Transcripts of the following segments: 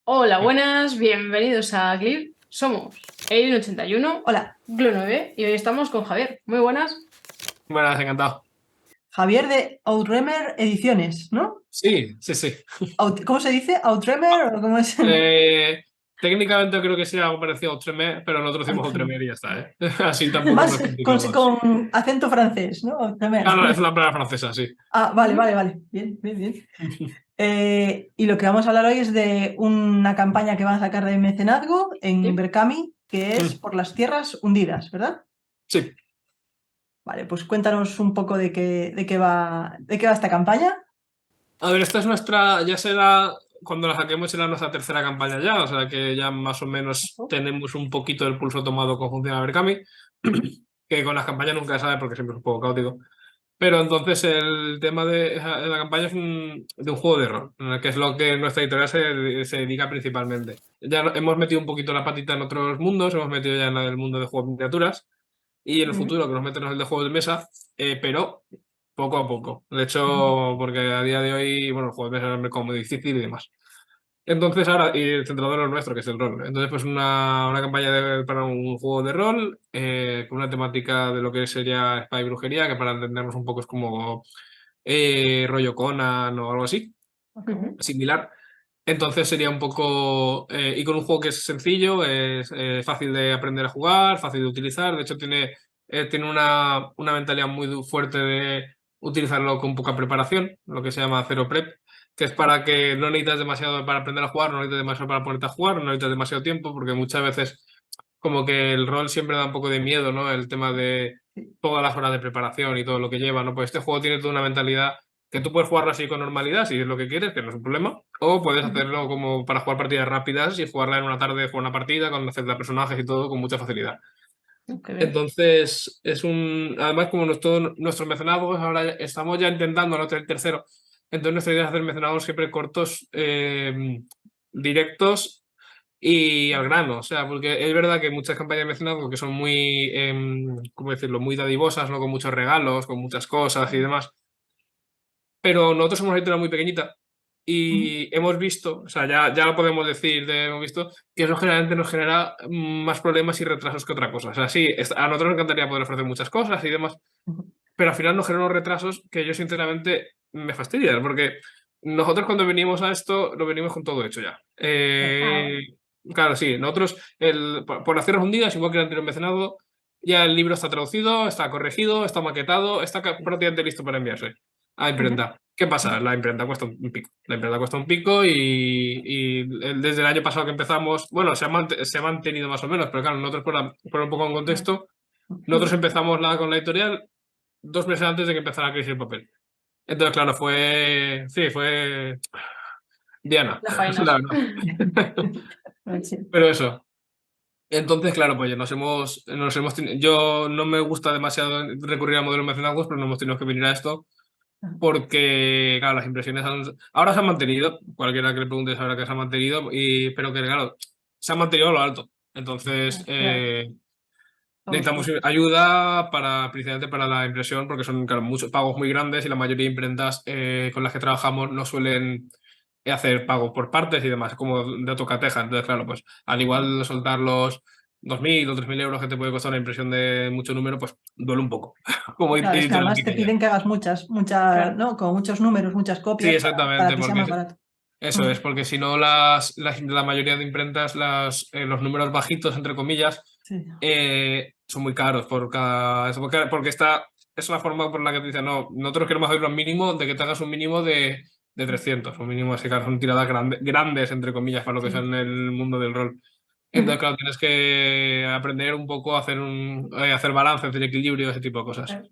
Hola, buenas, bienvenidos a Glib. Somos Eirin81, Hola, Glo9 y hoy estamos con Javier. Muy buenas. Buenas, encantado. Javier de Outremer Ediciones, ¿no? Sí, sí, sí. ¿Cómo se dice? ¿Outremer o cómo es? Eh, Técnicamente creo que sea algo parecido a Outremer, pero nosotros decimos Outremer. Outremer y ya está, ¿eh? Así tampoco Más nos complicamos más. con acento francés, ¿no? Outremer. Ah, no, es una palabra francesa, sí. Ah, vale, vale, vale. Bien, bien, bien. Y lo que vamos a hablar hoy es de una campaña que van a sacar de mecenazgo en Sí. Berkami, que es por las tierras hundidas, ¿verdad? Sí. Vale, pues cuéntanos un poco de qué va esta campaña. A ver, esta es nuestra, ya será, cuando la saquemos será nuestra tercera campaña ya, o sea que ya más o menos tenemos un poquito el pulso tomado con Funciona Berkami, que con las campañas nunca se sabe porque siempre es un poco caótico. Pero entonces el tema de la campaña es de un juego de rol, en el que es lo que nuestra editorial se dedica principalmente. Ya hemos metido un poquito la patita en otros mundos, hemos metido ya en el mundo de juegos de miniaturas y en el futuro que nos meten en el de juegos de mesa, pero poco a poco. De hecho, porque a día de hoy, bueno, el juego de mesa es un mercado muy difícil y demás. Entonces ahora, y centrado en lo nuestro, que es el rol. Entonces, pues una campaña para un juego de rol, con una temática de lo que sería espada y brujería, que para entendernos un poco es como rollo Conan o algo así, similar. Entonces sería un poco, y con un juego que es sencillo, es fácil de aprender a jugar, fácil de utilizar. De hecho, tiene una mentalidad muy fuerte de utilizarlo con poca preparación, lo que se llama cero prep, que es para que no necesitas demasiado para aprender a jugar, no necesitas demasiado para ponerte a jugar, no necesitas demasiado tiempo, porque muchas veces como que el rol siempre da un poco de miedo, ¿no? El tema de todas las horas de preparación y todo lo que lleva, ¿no? Pues este juego tiene toda una mentalidad que tú puedes jugarlo así con normalidad, si es lo que quieres, que no es un problema, o puedes hacerlo como para jugar partidas rápidas y jugarla en una tarde, jugar una partida con hacer de personajes y todo con mucha facilidad. Qué bien. Entonces, además como nuestros mecenazgos, ahora estamos ya intentando no tener tercero, entonces nuestra idea es hacer mecenazgos siempre cortos, directos y al grano, o sea, porque es verdad que muchas campañas de mecenazgo que son muy, ¿cómo decirlo?, muy dadivosas, ¿no? Con muchos regalos, con muchas cosas y demás, pero nosotros somos una editorial muy pequeñita y hemos visto, o sea, ya lo podemos decir, hemos visto que eso generalmente nos genera más problemas y retrasos que otra cosa. O sea, sí, a nosotros nos encantaría poder ofrecer muchas cosas y demás, pero al final nos generan unos retrasos que yo sinceramente me fastidian, porque nosotros cuando venimos a esto lo venimos con todo hecho ya. Claro, sí, nosotros por las tierras hundidas, igual que el anterior mencionado, ya el libro está traducido, está corregido, está maquetado, está prácticamente listo para enviarse a imprenta. ¿Qué pasa? La imprenta cuesta un pico. La imprenta cuesta un pico y desde el año pasado que empezamos, bueno, se ha mantenido más o menos, pero claro, nosotros por un poco en contexto, nosotros empezamos con la editorial 2 meses antes de que empezara la crisis del papel. Entonces, claro, fue Diana, La la faenas. verdad. Sí. Pero eso. Entonces, claro, pues ya yo no me gusta demasiado recurrir a modelos mecenazgos, pero no hemos tenido que venir a esto porque, claro, las impresiones ahora se han mantenido, cualquiera que le pregunte sabrá que se han mantenido, pero que, claro, se han mantenido a lo alto. Entonces, Claro, vamos, necesitamos ayuda precisamente para la impresión, porque son, claro, muchos pagos muy grandes y la mayoría de imprentas con las que trabajamos no suelen hacer pagos por partes y demás, como de tocateja. Entonces, claro, pues al igual de soltar los 2.000 o 3.000 euros que te puede costar una impresión de mucho número, pues duele un poco, como claro, es que editorial además te pequeña. piden que hagas muchas, Claro. ¿no? Como muchos números, muchas Sí, copias para exactamente, que sea más barato. eso es, porque si no la mayoría de imprentas, los números bajitos, entre comillas, Sí. son muy caros eso, porque es una forma por la que te dicen, no, nosotros queremos hacer un mínimo de que te hagas un mínimo de 300, un mínimo así, claro, son tiradas grandes, entre comillas, para lo que es Sí. en el mundo del rol. Entonces, claro, tienes que aprender un poco a hacer balance, hacer equilibrio, ese tipo de cosas. Bueno,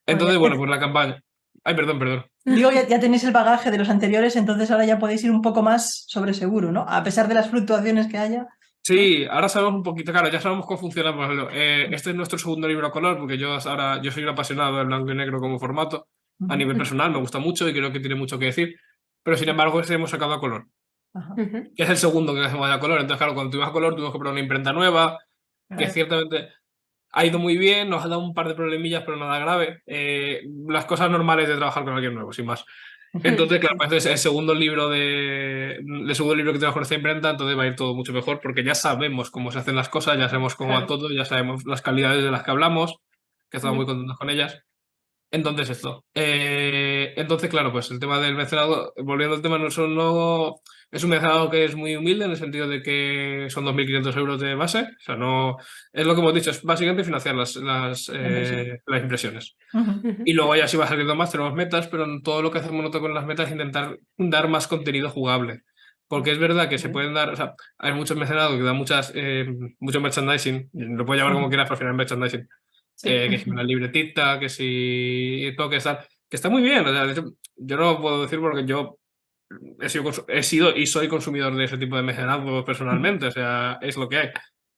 Entonces, bueno, pues la campaña. Ay, perdón, perdón. digo, ya tenéis el bagaje de los anteriores, entonces ahora ya podéis ir un poco más sobre seguro, ¿no? A pesar de las fluctuaciones que haya, ¿no? Sí, ahora sabemos un poquito, claro, ya sabemos cómo funciona. Por ejemplo, este es nuestro segundo libro a color, porque yo soy un apasionado del blanco y negro como formato. A nivel personal me gusta mucho y creo que tiene mucho que decir. Pero sin embargo, este hemos sacado a color, Ajá. que es el segundo que hacemos a color. Entonces, claro, cuando tuvimos a color tuvimos que probar una imprenta nueva, que Claro. ciertamente ha ido muy bien, nos ha dado un par de problemillas, pero nada grave. Las cosas normales de trabajar con alguien nuevo, sin más. Entonces, claro, pues es el segundo libro el segundo libro que tenemos con esta imprenta, entonces va a ir todo mucho mejor porque ya sabemos cómo se hacen las cosas, ya sabemos cómo va Claro. todo, ya sabemos las calidades de las que hablamos, que estamos muy Mm. contentos con ellas. Entonces, esto. Entonces, claro, pues el tema del mecenado, volviendo al tema, no es un mecenado que es muy humilde en el sentido de que son 2.500 euros de base. O sea, no es lo que hemos dicho, es básicamente financiar Impresión. las impresiones. Ujú. Y luego ya si va saliendo más, tenemos metas, pero todo lo que hacemos nosotros con las metas es intentar dar más contenido jugable. Porque es verdad que se pueden dar, o sea, hay muchos mecenados que dan mucho merchandising, lo puedes llamar como Ujú. quieras, pero al final merchandising Sí. que si una libretita, que si toques, tal, que está muy bien. O sea, de hecho, yo no lo puedo decir porque yo he sido y soy consumidor de ese tipo de mecenazgo personalmente. O sea, es lo que hay.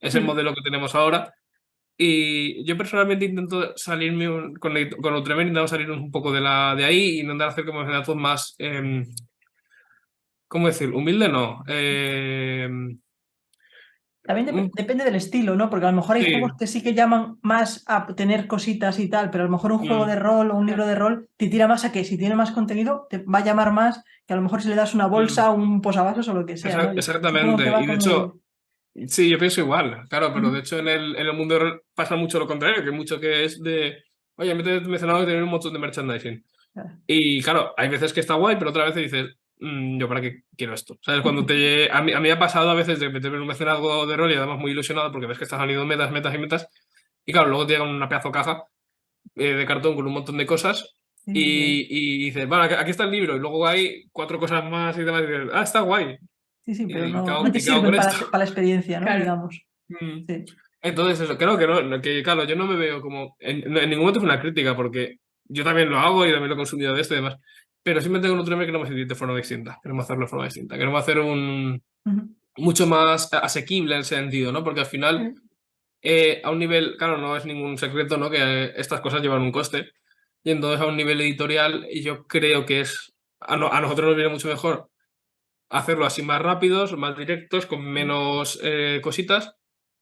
Es el Mm. modelo que tenemos ahora. Y yo personalmente intento salirme con Ultraman, intentamos salir un poco de ahí y intentar hacer como mecenazgos más, ¿cómo decir? Humilde no. También Un- depende del estilo, ¿no? Porque a lo mejor hay sí, juegos que sí que llaman más a tener cositas y tal, pero a lo mejor un juego de mm, rol o un libro de rol te tira más a que si tiene más contenido te va a llamar más que a lo mejor si le das una mm, bolsa, un posavasos o lo que sea, ¿no? Yo supongo que exactamente. va Y de con el... hecho, sí, yo pienso igual, claro, pero de Ujú. hecho en el mundo del rol pasa mucho lo contrario, que mucho que es de, oye, me he mencionado que tener un montón de merchandising. Y claro, hay veces que está guay, pero otras veces dices, ¿yo para qué quiero esto? ¿Sabes? A mí me ha pasado a veces de meterme en un mecenazgo de rol y además muy ilusionado porque ves que están saliendo metas, metas y metas. Y claro, luego te llega una pedazo caja de cartón con un montón de cosas Sí, sí, y dices, vale, aquí está el libro. Y luego hay 4 cosas más y demás. Y dices, está guay. sí, sí, pero ¿Y qué no, hago, no te y qué hago sirven con esto? para la experiencia, ¿no? Claro. Digamos. Mm. Sí. Entonces, eso, creo que no, que claro, yo no me veo como. En ningún momento es una crítica, porque yo también lo hago y también lo he consumido de esto y demás. Pero simplemente con otro que queremos ir de forma distinta. Queremos hacerlo de forma distinta. Queremos hacer un Ujú. mucho más asequible en ese sentido, ¿no? Porque al final, Mm. a un nivel, claro, no es ningún secreto, ¿no? Que estas cosas llevan un coste. Y entonces a un nivel editorial, yo creo que es. A nosotros nos viene mucho mejor hacerlo así más rápidos, más directos, con menos cositas,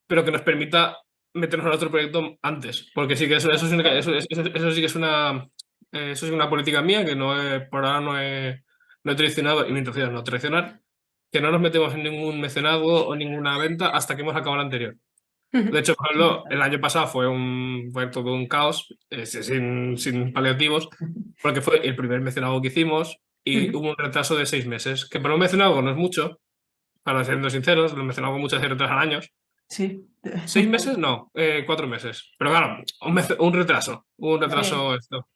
pero que nos permita meternos en otro proyecto antes. Porque sí que eso sí que es eso sí una política mía que por ahora no he traicionado y mi intención es no traicionar, que no nos metemos en ningún mecenazgo o ninguna venta hasta que hemos acabado la anterior. De hecho, por ejemplo, el año pasado fue todo un caos, sin paliativos, porque fue el primer mecenazgo que hicimos y hubo un retraso de 6 meses, que para un mecenazgo no es mucho, para ser sinceros, los mecenazgos muchas veces retrasan años. Sí. 6 meses, no, 4 meses. Pero claro, un retraso. Un Sí. retraso esto.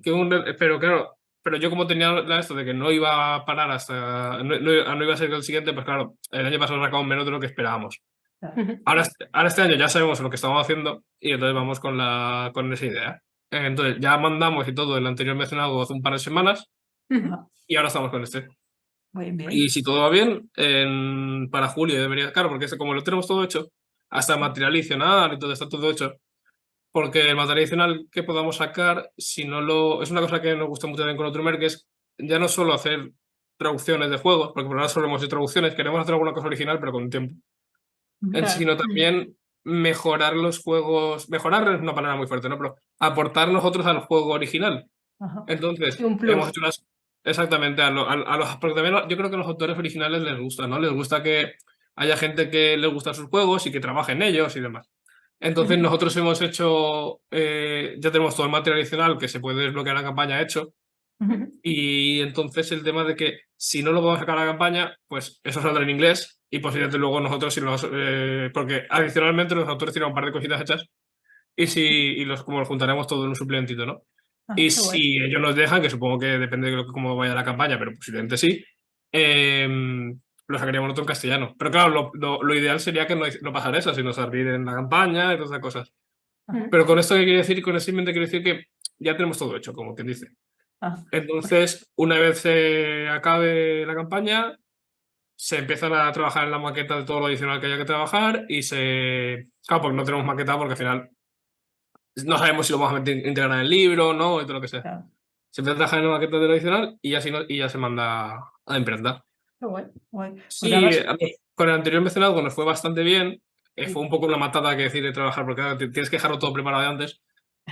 Pero claro, pero yo como tenía esto de que no iba a parar hasta. No iba a ser el siguiente, pues claro, el año pasado sacamos menos de lo que esperábamos. Ahora este año ya sabemos lo que estamos haciendo y entonces vamos con esa idea. Entonces ya mandamos y todo el anterior mencionado hace un par de semanas Ajá. y ahora estamos con este. Muy bien. Y si todo va bien, para julio debería. Claro, porque como lo tenemos todo hecho, hasta el material adicional y todo está todo hecho. Porque el material adicional que podamos sacar, si no lo. Es una cosa que nos gusta mucho también con Outremer, que es ya no solo hacer traducciones de juegos, porque por ahora solo hemos hecho traducciones, queremos hacer alguna cosa original, pero con tiempo. Claro. Sino también mejorar los juegos. Mejorar es una palabra muy fuerte, ¿no? Pero aportar nosotros al juego original. Ajá. Entonces, Sí, un hemos plus. hecho unas. Exactamente, a los. Porque también yo creo que a los autores originales les gusta, ¿no? Les gusta que haya gente que les gusta sus juegos y que trabaje en ellos y demás. Entonces, nosotros hemos hecho. Ya tenemos todo el material adicional que se puede desbloquear en la campaña hecho. Y entonces el tema de que si no lo podemos sacar a la campaña, pues eso saldrá en inglés y posiblemente luego nosotros si los. Porque adicionalmente los autores tienen un par de cositas hechas como los juntaremos todo en un suplementito, ¿no? Ah, Y qué guay. si ellos nos dejan, que supongo que depende de cómo vaya la campaña, pero posiblemente sí, lo sacaríamos nosotros en castellano. Pero claro, lo ideal sería que no pasara eso, sino salir en la campaña y todas esas cosas. Pero con esto, ¿qué quiere decir? Con eso simplemente quiero decir que ya tenemos todo hecho, como quien dice. Ah, Entonces, una vez se acabe la campaña, se empiezan a trabajar en la maqueta de todo lo adicional que haya que trabajar y se. Claro, porque no tenemos maqueta porque al final no sabemos si lo vamos a integrar en el libro, ¿no? Y todo lo que sea. claro. Se empieza a trabajar en la maqueta de lo adicional y ya se manda a la imprenta. Qué guay, guay. Porque Sí, además, con el anterior mencionado nos fue bastante bien. Fue un poco una matada que decir de trabajar porque claro, tienes que dejarlo todo preparado de antes,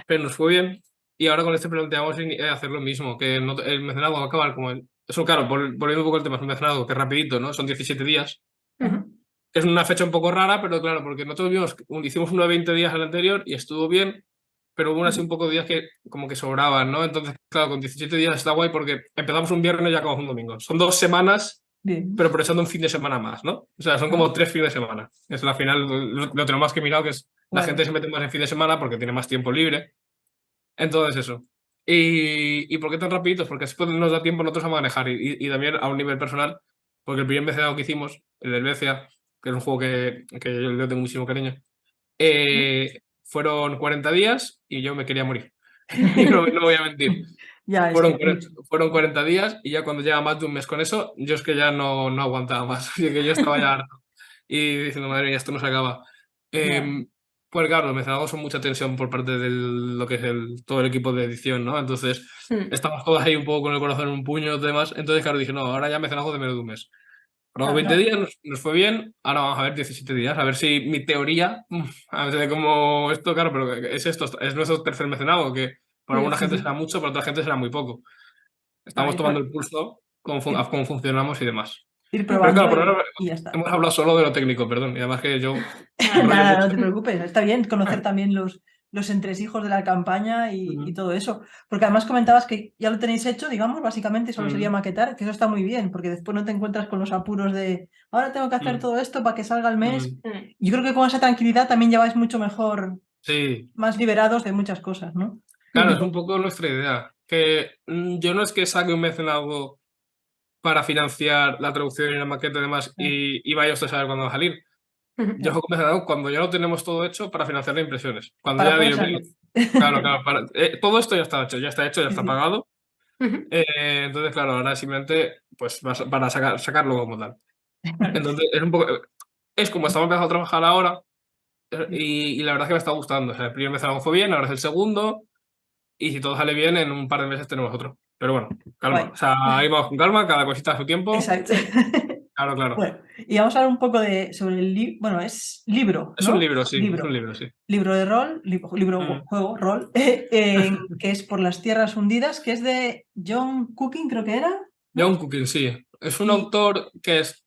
pero nos fue bien. Y ahora con este planteamos hacer lo mismo, que el mecenazgo va a acabar como eso, claro, volviendo un poco al tema, es un mecenazgo que es rapidito, ¿no? Son 17 días. Ujú. Es una fecha un poco rara, pero claro, porque nosotros hicimos uno de 20 días al anterior y estuvo bien, pero hubo así un poco de días que como que sobraban, ¿no? Entonces, claro, con 17 días está guay porque empezamos un viernes y acabamos un domingo. Son 2 semanas, Bien. pero aprovechando un fin de semana más, ¿no? O sea, son como 3 fines de semana. Es al final lo tenemos más que mirado, que es la Guay. gente se mete más en fin de semana porque tiene más tiempo libre. Entonces, eso. ¿Y por qué tan rapiditos? Porque así nos da tiempo nosotros a manejar y también a un nivel personal, porque el primer BCA que hicimos, el del BCA, que es un juego que yo le tengo muchísimo cariño, fueron 40 días y yo me quería morir. Y no voy a mentir. Ya, es Fueron, que 40 fueron 40 días y ya cuando lleva más de un mes con eso, yo es que ya no aguantaba más. Así que yo estaba ya harto. Y diciendo, madre mía, esto no se acaba. ya. Pues claro, los mecenazgos son mucha tensión por parte de lo que es todo el equipo de edición, ¿no? Entonces, Mm. estamos todos ahí un poco con el corazón en un puño y demás. Entonces, claro, dije, no, ahora ya mecenazgos de menos de un mes. Probamos Claro, 20 no. días, nos fue bien, ahora vamos a ver 17 días, a ver si mi teoría, a ver cómo esto, claro, pero es esto, es nuestro tercer mecenazgo, que para alguna Sí, gente sí. será mucho, para otra gente será muy poco. Estamos Guay, tomando bueno, el pulso, cómo, ir, cómo funcionamos y demás. ir Pero claro, probando por ahora y ya está. hemos hablado solo de lo técnico, perdón, y además que yo me Nada. enrollo Nada, mucho. no te preocupes, está bien conocer también los entresijos de la campaña y Ujú, todo eso. Porque además comentabas que ya lo tenéis hecho, digamos, básicamente solo sería ujú, maquetar, que eso está muy bien, porque después no te encuentras con los apuros de ahora tengo que hacer ujú, todo esto para que salga el mes. ujú. Mm. Yo creo que con esa tranquilidad también lleváis mucho mejor, Sí, más liberados de muchas cosas, ¿no? claro, es un poco nuestra idea. Que yo no es que saque un mecenazgo para financiar la traducción y la maqueta y demás Claro, y vaya usted a saber cuándo va a salir. Ujú. Yo ya, saco un mecenazgo cuando ya lo tenemos todo hecho para financiar las impresiones. Cuando para ya poder digo, salir. claro, claro, todo esto ya está hecho, ya Sí, está sí. pagado. Ujú. Entonces, claro, ahora simplemente pues para sacarlo como tal. Claro. Entonces, es como estamos empezando a trabajar ahora Sí. y la verdad es que me está gustando. O sea, el primer mecenazgo fue bien, ahora es el segundo y si todo sale bien, en un par de meses tenemos otro. Pero bueno, calma. Guay. O sea, ahí vamos con calma, cada cosita a su tiempo. Exacto. Sí. Claro, claro. Bueno, y vamos a hablar un poco sobre el libro, bueno, es libro, Es un ¿no? libro, sí, es un Libro. libro, sí. Libro de rol, libro, Mm. juego, rol, que es Por las Tierras Hundidas, que es de John Cooking, creo que era, John ¿no? Cooking, sí. Es un Y autor que es,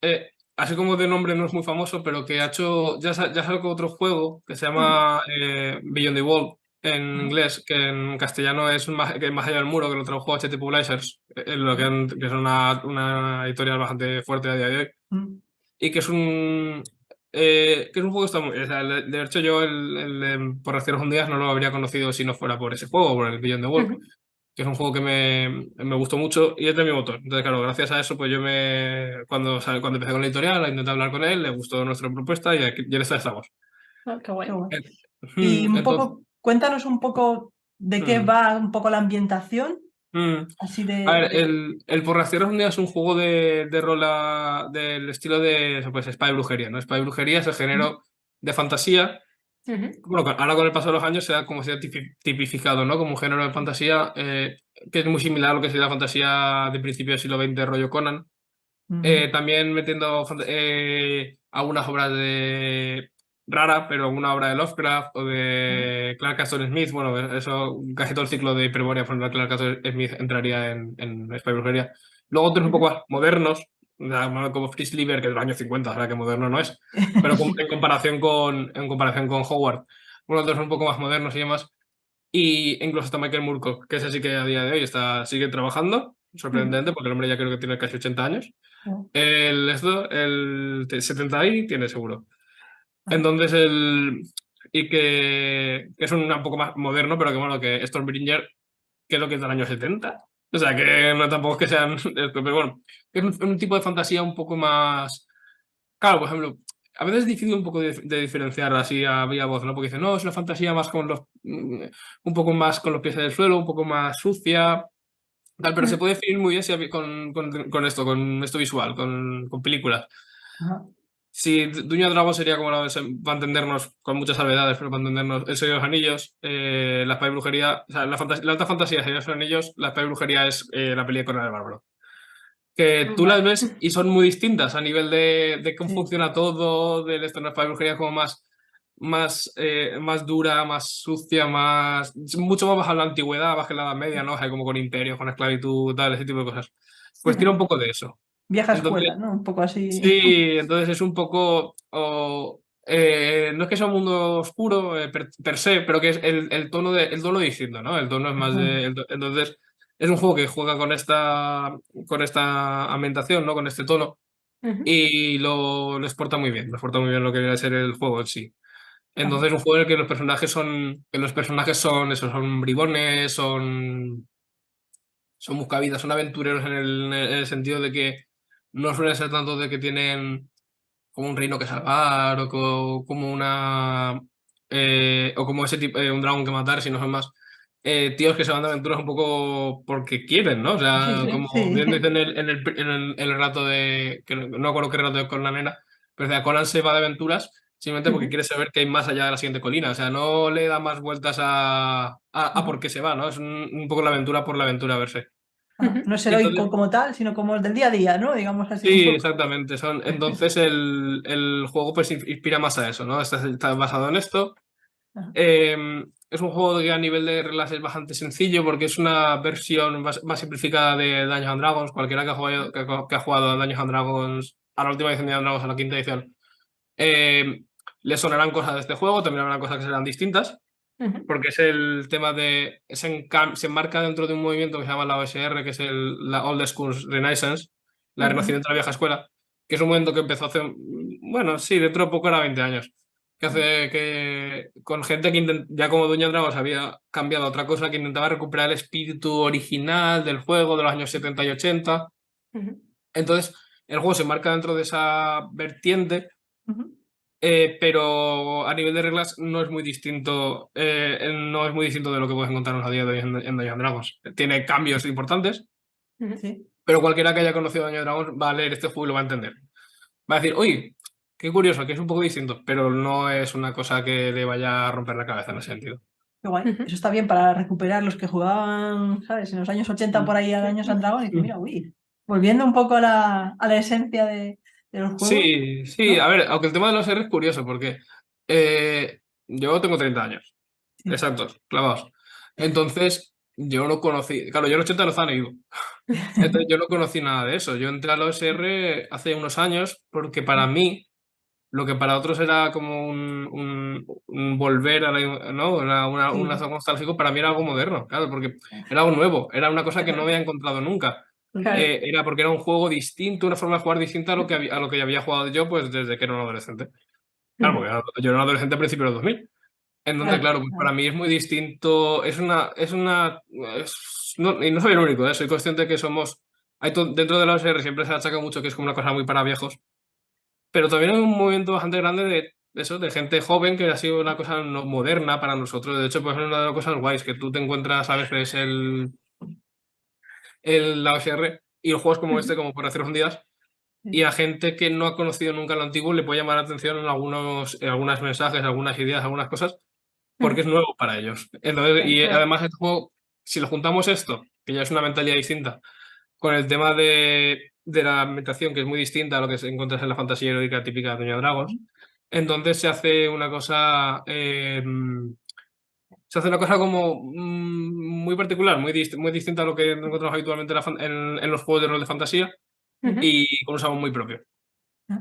así como de nombre no es muy famoso, pero que ha hecho, ya sacó otro juego que se mm, llama Beyond the Wall en ajá, inglés, que en castellano es que es Más allá del muro, que lo tradujo HT Publishers, ajá, que es una editorial bastante fuerte a día de hoy. mm, Y que es un juego que está muy. O sea, de hecho, yo por Raciones Hundidas no lo habría conocido si no fuera por ese juego, por el Beyond the Wall, Ujú. que es un juego que me gustó mucho y es de mi motor. Entonces, claro, gracias a eso, pues cuando empecé con la editorial, intenté hablar con él, le gustó nuestra propuesta y en esta estamos. Ah, qué qué guay. guay. Y un Entonces, poco, cuéntanos un poco de qué mm, va un poco la ambientación, mm. así A ver, de... el Por Raciones Hundidas es un juego de rol del estilo de pues, Spy Brujería, ¿no? Spy Brujería es el mm, género de fantasía. Ujú. Bueno, ahora con el paso de los años se ha tipificado, ¿no? Como un género de fantasía que es muy similar a lo que sería la fantasía de principio del siglo XX, rollo Conan. mm, También metiendo algunas obras de rara, pero alguna obra de Lovecraft o ah, de Clark Castle Smith. Bueno, eso, casi todo el ciclo de Hyperborea por ejemplo, Clark Castle Smith entraría en Spy Brujería. Luego otros un Ujú. poco más modernos, como Fritz Lieber, que es del año 50, o sea que moderno no es, pero en comparación con Howard. Bueno, otros un poco más modernos y demás. Y incluso hasta Michael Moorcock, que es así que a día de hoy sigue trabajando, Ujú. sorprendente, porque el hombre ya creo que tiene casi 80 años. oh, El 70 ahí tiene seguro. ah, Entonces, que es un poco más moderno, pero que bueno, que Stormbringer, que es lo que es del año 70. O sea, que no tampoco es que sean esto, pero bueno, que es un tipo de fantasía un poco más. Claro, por ejemplo, a veces es difícil un poco de diferenciar así a viva voz, ¿no? Porque dicen, no, es una fantasía más un poco más con los pies en el suelo, un poco más sucia, tal, pero se Ujú. puede definir muy bien con esto visual, con películas. ajá, Si Duño Drago sería como para entendernos con muchas salvedades, pero para entendernos El Señor de los Anillos, la Espada y Brujería, o sea, la alta fantasía sería El Señor de los Anillos, la Espada y Brujería es la peli de Conan el Bárbaro. Que tú las Vale. ves y son muy distintas a nivel de cómo sí, funciona todo, de esto, la Espada y Brujería como más. más dura, más sucia, mucho más baja en la antigüedad, baja en la Edad Media, ¿no? O sea, como con imperios, con esclavitud, tal, ese tipo de cosas. Pues tira un poco de eso. Vieja Entonces, escuela, ¿no? Un poco así. sí, entonces es un poco. No es que sea un mundo oscuro per se, pero que es el tono distinto, ¿no? El tono es más Ajá. de. Entonces, es un juego que juega con esta ambientación, ¿no? Con este tono. Ujú. Y lo exporta muy bien. Lo exporta muy bien lo que viene a ser el juego en sí. Ajá. Entonces, un juego en el que los personajes son eso, son bribones, son buscavidas, son aventureros en el sentido de que no suelen ser tanto de que tienen como un reino que salvar como o como ese tipo, un dragón que matar, sino son más tíos que se van de aventuras un poco porque quieren, ¿no? O Sí, sea, sí, como bien sí. dicen en el relato que no me acuerdo qué relato es con la nena, pero decía, Conan se va de aventuras simplemente porque Ujú. quiere saber qué hay más allá de la siguiente colina. O sea, no le da más vueltas a Ajá. por qué se va, ¿no? Es un poco la aventura por la aventura a verse. Ajá. Ujú. No es Y heroico entonces, como tal, sino como el del día a día, ¿no? Digamos así un sí, poco. exactamente. Entonces el juego pues inspira más a eso, ¿no? Está basado en esto. Ajá. Es un juego que a nivel de reglas es bastante sencillo porque es una versión más simplificada de Dungeons and Dragons. Cualquiera que ha jugado a Dungeons and Dragons, a la última edición de Dungeons and Dragons, a la quinta edición, eh, le sonarán cosas de este juego, también habrán cosas que serán distintas, Ujú. porque es el tema se enmarca dentro de un movimiento que se llama la OSR, que es la Old School Renaissance, la Ujú. Renacimiento de la Vieja Escuela, que es un movimiento que empezó hace, bueno, sí, dentro de poco era 20 años, que hace que con gente que ya como Dueño Dragos había cambiado a otra cosa, que intentaba recuperar el espíritu original del juego de los años 70 y 80. Ujú. Entonces, el juego se enmarca dentro de esa vertiente, Ujú. pero a nivel de reglas no es muy distinto de lo que puedes encontrarnos a día de hoy en Dungeons and Dragons. Tiene cambios importantes, Ujú. Sí. pero cualquiera que haya conocido Dungeons and Dragons va a leer este juego y lo va a entender. Va a decir, uy, qué curioso, que es un poco distinto, pero no es una cosa que le vaya a romper la cabeza en ese sentido. Qué guay. Ujú. Eso está bien para recuperar los que jugaban, ¿sabes? En los años 80 por ahí a Años and Dragons y dice, mira, uy, volviendo un poco a la esencia de los juegos, Sí, sí, a ¿no? ver, aunque el tema de los R es curioso, porque yo tengo 30 años, Sí. exactos, clavados. Entonces, yo no conocí, claro, yo en los 80 no estaba ni vivo. Entonces yo no conocí nada de eso. Yo entré a la OSR hace unos años porque para mí, lo que para otros era como un volver ¿no? Un Sí. algo nostálgico, para mí era algo moderno, claro, porque era algo nuevo, era una cosa que no había encontrado nunca. Claro. Era porque era un juego distinto, una forma de jugar distinta a lo que ya había jugado yo pues desde que era un adolescente. Claro, Ujú. porque yo era un adolescente a principios de los 2000. Entonces, Claro, claro, pues para claro. mí es muy distinto, y no soy el único, soy consciente que dentro de la OSR siempre se achaca mucho que es como una cosa muy para viejos, pero también hay un movimiento bastante grande de eso, de gente joven que ha sido una cosa moderna para nosotros. De hecho, pues es una de las cosas guays que tú te encuentras a veces la OSR y los juegos como este, Ujú. como por hacer un días, y Sí. a gente que no ha conocido nunca lo antiguo le puede llamar la atención en algunos mensajes, algunas ideas, algunas cosas porque es Ujú. nuevo para ellos. Entonces, Claro. y Claro. además, este juego, si lo juntamos esto, que ya es una mentalidad distinta, con el tema de la ambientación, que es muy distinta a lo que se encuentras en la fantasía heroica típica de Dungeons Dragons, entonces se hace una cosa como muy particular, muy distinta a lo que encontramos habitualmente en los juegos de rol de fantasía Ujú. y con un sabor muy propio.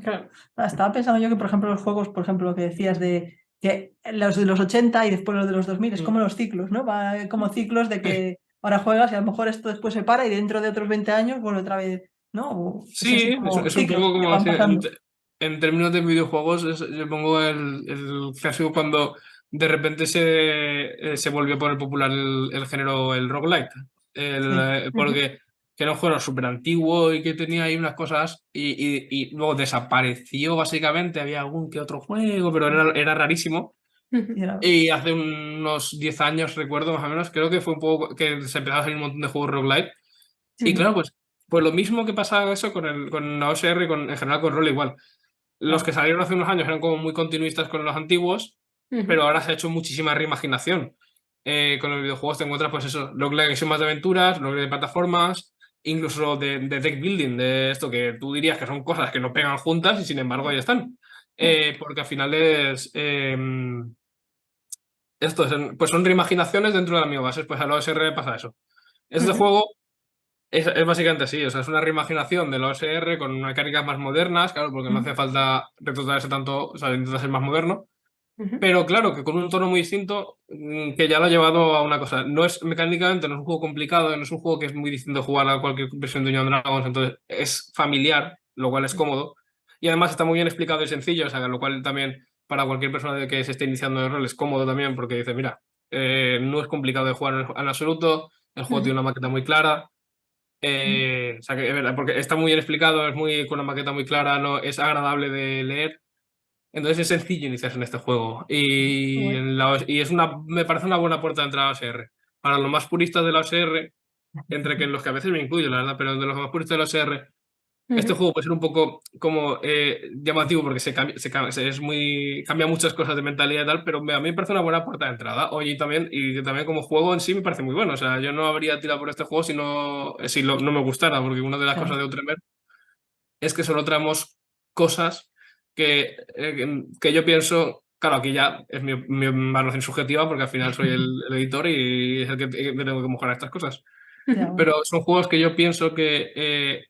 Claro. Estaba pensando yo que, por ejemplo, los juegos, por ejemplo, lo que decías de que los de los 80 y después los de los 2000 es como Mm. los ciclos, ¿no? Va como ciclos de que ahora juegas y a lo mejor esto después se para y dentro de otros 20 años vuelve otra vez, ¿no? O es así Sí, es, como es un ciclos poco que como van así, en, pasando. te- en términos de videojuegos, yo pongo el clásico cuando de repente se volvió a poner popular el género, el roguelite. Sí. Ujú. Porque que era un juego súper antiguo y que tenía ahí unas cosas y luego desapareció básicamente, había algún que otro juego, pero era rarísimo. Y Ujú. era- Y hace unos 10 años, recuerdo más o menos, creo que fue un poco que se empezaron a salir un montón de juegos roguelite y sí, claro, pues lo mismo que pasa eso con la OSR y en general con rol igual. Los que claro. salieron hace unos años eran como muy continuistas con los antiguos, pero Ujú. ahora se ha hecho muchísima reimaginación. Con los videojuegos te encuentras, pues eso, roguelike que son más de aventuras, roguelike de plataformas, incluso de deck building, de esto que tú dirías que son cosas que no pegan juntas y sin embargo ahí están. porque al final es... pues son reimaginaciones dentro de la misma base, pues a la OSR pasa eso. Este juego es básicamente así, o sea, es una reimaginación de la OSR con mecánicas más modernas, claro, porque no hace falta retrotraerse tanto, o sea, intenta ser más moderno. Pero claro, que con un tono muy distinto, que ya lo ha llevado a una cosa. No es mecánicamente, no es un juego complicado, no es un juego que es muy distinto jugar a cualquier versión de Dungeons and Dragons, entonces es familiar, lo cual es cómodo. Y además está muy bien explicado y sencillo, o sea, lo cual también para cualquier persona que se esté iniciando en el rol es cómodo también, porque dice, mira, no es complicado de jugar en absoluto, el juego tiene una maqueta muy clara. O sea, que es verdad, porque está muy bien explicado, es muy con una maqueta muy clara, no, es agradable de leer. Entonces es sencillo iniciarse en este juego y me parece una buena puerta de entrada a OSR. Para los más puristas de la OSR, entre que en los que a veces me incluyo, la verdad, pero de los más puristas de la OSR, este juego puede ser un poco como llamativo porque cambia muchas cosas de mentalidad y tal, pero a mí me parece una buena puerta de entrada. Oye, y también como juego en sí me parece muy bueno. O sea, yo no habría tirado por este juego no me gustara, porque una de las cosas de Outremer es que solo traemos cosas que yo pienso, claro, aquí ya es mi valoración subjetiva porque al final soy el editor y es el que tengo que mejorar estas cosas. Pero son juegos que yo pienso que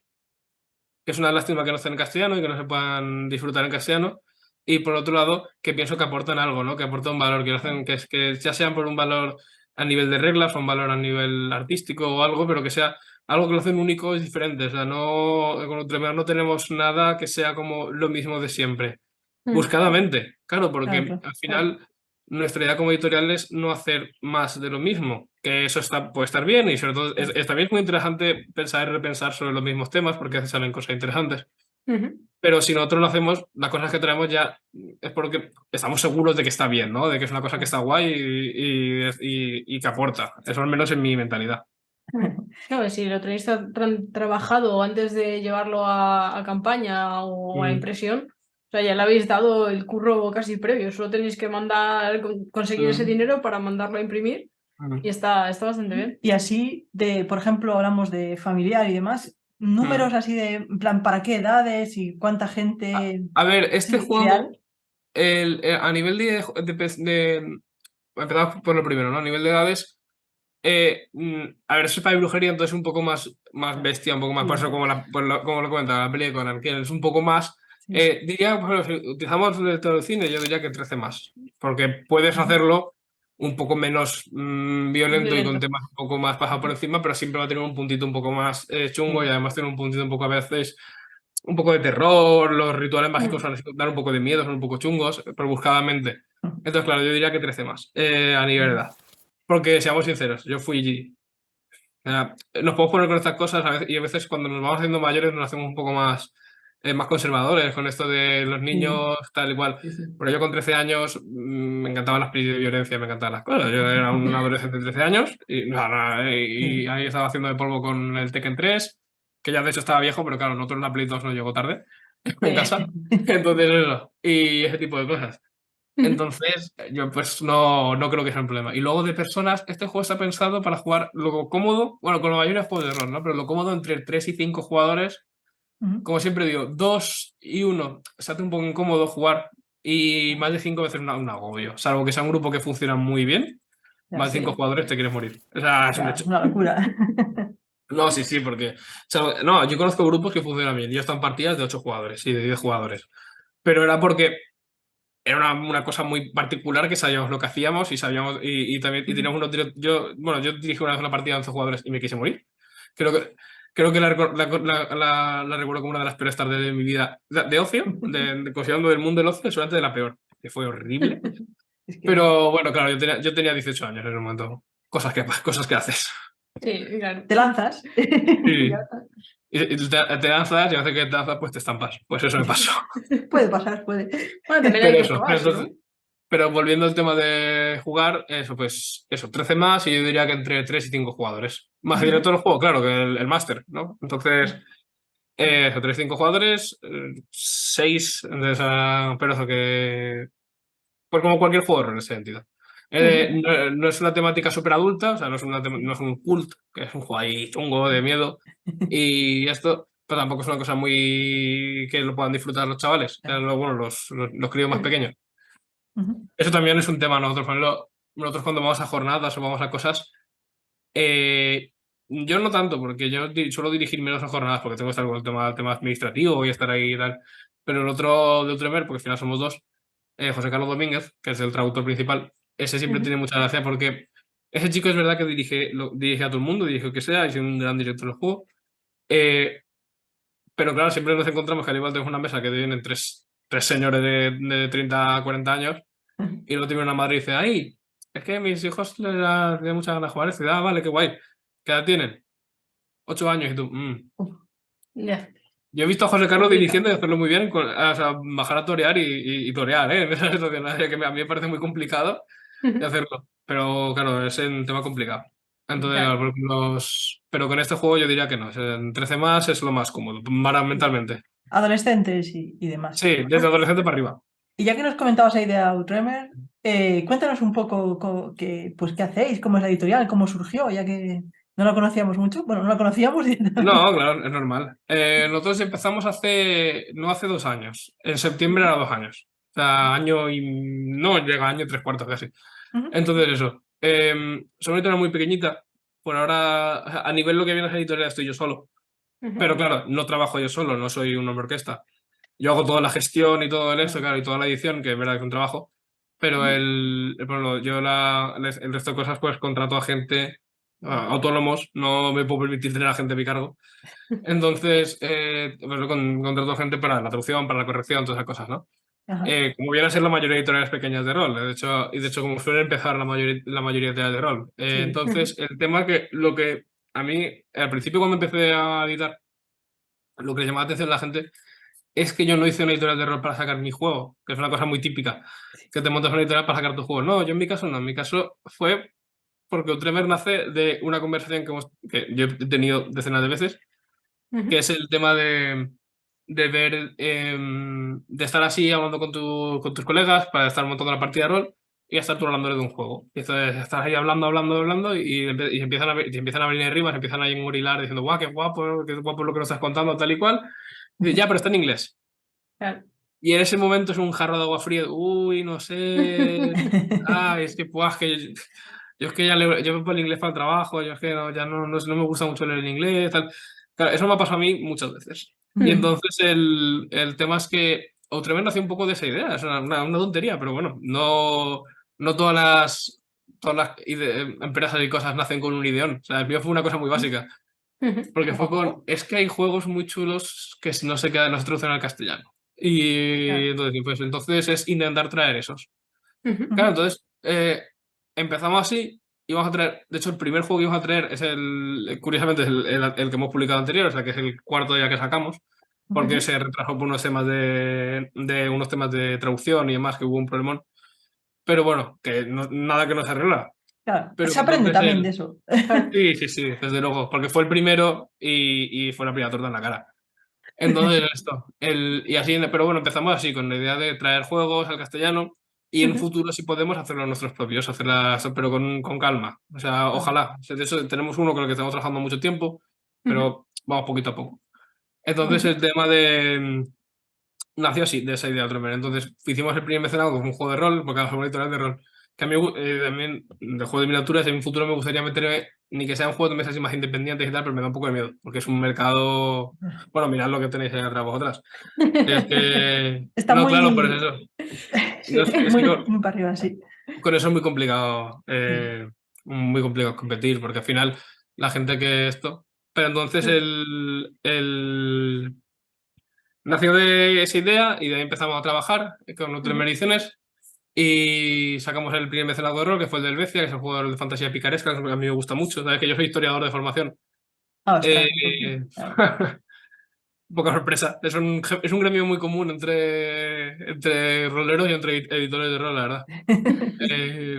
es una lástima que no estén en castellano y que no se puedan disfrutar en castellano. Y por otro lado, que pienso que aportan algo, ¿no? Que aportan valor, que hacen que ya sean por un valor a nivel de reglas o un valor a nivel artístico o algo, pero que sea algo que lo hacen único y diferente. O sea, con Outremer no tenemos nada que sea como lo mismo de siempre. Buscadamente, claro, porque al final nuestra idea como editorial es no hacer más de lo mismo, que eso puede estar bien y sobre todo también es muy interesante pensar y repensar sobre los mismos temas porque a veces salen cosas interesantes. Pero si nosotros lo hacemos, las cosas que traemos ya es porque estamos seguros de que está bien, ¿no? De que es una cosa que está guay y que aporta. Eso al menos en mi mentalidad. Claro, si lo tenéis trabajado antes de llevarlo a campaña o a impresión, o sea, ya le habéis dado el curro casi previo, solo tenéis que conseguir ese dinero para mandarlo a imprimir y está bastante bien. Y así, por ejemplo, hablamos de familiar y demás, números así de, en plan, ¿para qué edades y cuánta gente? A ver, este juego, ideal? a nivel empezamos por lo primero, ¿no? A nivel de edades, a ver, es para brujería, entonces es un poco más bestia, un poco más, por eso como lo comentaba la peli de Conan, que es un poco más. Diría, por ejemplo, si utilizamos el cine, yo diría que 13 más, porque puedes hacerlo un poco menos violento y con temas un poco más pasado por encima, pero siempre va a tener un puntito un poco más chungo y además tiene un puntito un poco a veces un poco de terror, los rituales mágicos dan un poco de miedo, son un poco chungos, pero buscadamente. Entonces, claro, yo diría que 13 más a nivel de edad. Porque, seamos sinceros, yo fui... nos podemos poner con estas cosas y a veces cuando nos vamos haciendo mayores nos hacemos un poco más conservadores con esto de los niños, tal y cual. Pero yo con 13 años me encantaban las películas de violencia, me encantaban las cosas. Yo era un adolescente de 13 años y ahí estaba haciendo de polvo con el Tekken 3, que ya de hecho estaba viejo, pero claro, nosotros la Play 2 nos llegó tarde en casa. Entonces eso, y ese tipo de cosas. Entonces, yo pues no creo que sea un problema. Y luego de personas, este juego está pensado para jugar lo cómodo, bueno, con la mayoría de juegos de rol, ¿no? Pero lo cómodo entre 3 y 5 jugadores, como siempre digo, 2 y 1 se hace un poco incómodo jugar y más de 5 veces un agobio, salvo que sea un grupo que funciona muy bien, más de 5 jugadores te quieres morir. O sea, es un hecho. Es una locura. No, sí, porque... no, yo conozco grupos que funcionan bien. Yo están partidas de 8 jugadores y de 10 jugadores. Pero era porque era una cosa muy particular que sabíamos lo que hacíamos y sabíamos y también teníamos unos yo dirigí una vez una partida de 11 jugadores y me quise morir. Creo que la recuerdo como una de las peores tardes de mi vida de ocio, considerando el mundo del ocio, solamente de la peor, que fue horrible. Pero bueno, claro, yo tenía 18 años en ese momento. Cosas que haces. Sí, claro. Te lanzas. Sí. Y te lanzas y hace que te lanzas, pues te estampas. Pues eso me pasó. Puede pasar, puede. Bueno, también hay Pero que eso, probarse, entonces, pero volviendo al tema de jugar, pues eso, 13 más y yo diría que entre 3 y 5 jugadores. Más el director del juego, claro, que el máster, ¿no? Entonces, eso, 3 y 5 jugadores, 6, pero eso que... Pues como cualquier juego en ese sentido. No es una temática súper adulta, o sea, no es un cult, que es un juego ahí chungo de miedo. Y esto, pero tampoco es una cosa muy que lo puedan disfrutar los chavales, bueno, los críos más pequeños. Eso también es un tema. Nosotros cuando vamos a jornadas o vamos a cosas, yo no tanto, porque yo suelo dirigir menos a jornadas porque tengo que estar con el tema administrativo y estar ahí y tal. Pero el otro de Outremer, porque al final somos dos, José Carlos Domínguez, que es el traductor principal, ese siempre tiene mucha gracia porque ese chico es verdad que dirige a todo el mundo, dirige lo que sea, y es un gran director del juego. Pero claro, siempre nos encontramos que al igual tenemos una mesa que vienen tres señores de 30 a 40 años y luego tiene una madre y dice, ay, es que a mis hijos les da muchas ganas de jugar. Y dice, ah, vale, qué guay. ¿Qué edad tienen? 8 años. Y tú, Ya. Yo he visto a José Carlos dirigiendo y hacerlo muy bien, o sea, bajar a torear y torear, ¿eh? Esa situación, que a mí me parece muy complicado de hacerlo. Pero claro, es un tema complicado. Entonces, Claro. pero con este juego yo diría que no. En 13 más es lo más cómodo, mentalmente. Adolescentes y demás. Sí, desde adolescente para arriba. Y ya que nos comentabas ahí de Outremer, cuéntanos un poco pues, qué hacéis, cómo es la editorial, cómo surgió, ya que no la conocíamos mucho. Bueno, no la conocíamos. No, claro, es normal. Nosotros empezamos no hace 2 años. En septiembre era 2 años. O sea, año y... No, llega a año y 3/4 casi. Entonces eso. Son una editorial muy pequeñita. Por ahora, a nivel lo que viene a ser editorial estoy yo solo. Pero claro, no trabajo yo solo, no soy un hombre orquesta. Yo hago toda la gestión y todo eso, claro, y toda la edición, que es verdad que es un trabajo. Pero yo el resto de cosas pues contrato a gente, autónomos, no me puedo permitir tener a gente a mi cargo. Entonces, contrato a gente para la traducción, para la corrección, todas esas cosas, ¿no? Como vienen a ser la mayoría de editoriales pequeñas de rol, de hecho como suele empezar la mayoría de rol. Entonces, el tema que lo que a mí, al principio cuando empecé a editar, lo que le llamaba la atención a la gente es que yo no hice una editorial de rol para sacar mi juego, que es una cosa muy típica, que te montas una editorial para sacar tu juego. No, yo en mi caso no, en mi caso fue porque Outremer nace de una conversación que yo he tenido decenas de veces, que es el tema de ver, de estar así hablando con tus colegas para estar montando la partida de rol y estar tú hablando de un juego. Y entonces estás ahí hablando y empiezan a venir arriba, se empiezan a engorilar diciendo, guau, qué guapo lo que nos estás contando, tal y cual. Y dices, ya, pero está en inglés. Claro. Y en ese momento es un jarro de agua fría, uy, no sé, es que, pues, que yo es que yo me el inglés para el trabajo, yo es que ya no me gusta mucho leer en inglés, tal. Claro, eso me ha pasado a mí muchas veces. Y entonces el tema es que Outremer nació un poco de esa idea, es una tontería, pero bueno, no todas las empresas y cosas nacen con un ideón. O sea, el mío fue una cosa muy básica, porque es que hay juegos muy chulos que no se traducen al castellano. Y entonces es intentar traer esos. Claro, entonces empezamos así, íbamos a traer, de hecho el primer juego que íbamos a traer es curiosamente es el que hemos publicado anterior, o sea que es el cuarto ya que sacamos, porque se retrasó por unos temas unos temas de traducción y demás, que hubo un problemón. Pero bueno, que nada que no se arregla. Claro, Pero se aprende también de eso. Sí, desde luego, porque fue el primero y fue la primera torta en la cara. Entonces, pero bueno, empezamos así, con la idea de traer juegos al castellano y en futuro, si podemos, hacerlo nuestros propios, pero con calma. O sea, ojalá. O sea, de eso tenemos uno con el que estamos trabajando mucho tiempo, pero vamos poquito a poco. Entonces, el tema nació así, de esa idea de Outremer. Entonces, hicimos el primer mecenado con un juego de rol, porque era un editorial de rol. Que a mí también, de juego de miniaturas, en un futuro me gustaría meterme, ni que sea un juego de mesas más independientes y tal, pero me da un poco de miedo, porque es un mercado. Bueno, mirad lo que tenéis ahí atrás vosotras. Es que. Está No, muy. claro, por eso. Sí, muy para arriba, sí. Con eso es muy complicado competir, porque al final la gente que esto. Pero entonces nació de esa idea y de ahí empezamos a trabajar con otras ediciones y sacamos el primer mecenado de rol, que fue el del Becia, que es un juego de fantasía picaresca, que a mí me gusta mucho. Sabes que yo soy historiador de formación. Ostras, Poca sorpresa. Es un gremio muy común entre roleros y entre editores de rol, la verdad.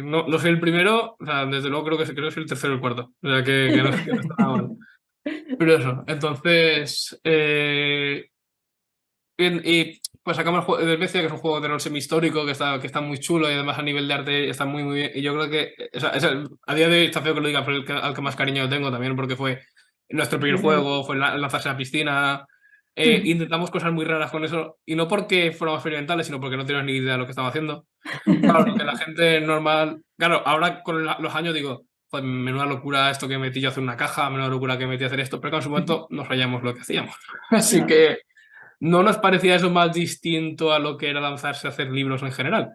No soy el primero, o sea, desde luego creo que soy el tercero o el cuarto. O sea, que no está nada mal. Pero eso, entonces. Y pues sacamos el juego del Becia, que es un juego de rol semi-histórico, que está muy chulo y además a nivel de arte está muy, muy bien. Y yo creo que a día de hoy está feo que lo diga, pero al que más cariño tengo también, porque fue nuestro primer juego, fue lanzarse a la piscina. Intentamos cosas muy raras con eso, y no porque fuéramos experimentales, sino porque no teníamos ni idea de lo que estaba haciendo. Claro, lo que la gente normal... Claro, ahora con los años digo, pues menuda locura esto que metí yo a hacer una caja, menuda locura que metí a hacer esto, pero en su momento no sabíamos lo que hacíamos. Así que no nos parecía eso más distinto a lo que era lanzarse a hacer libros en general.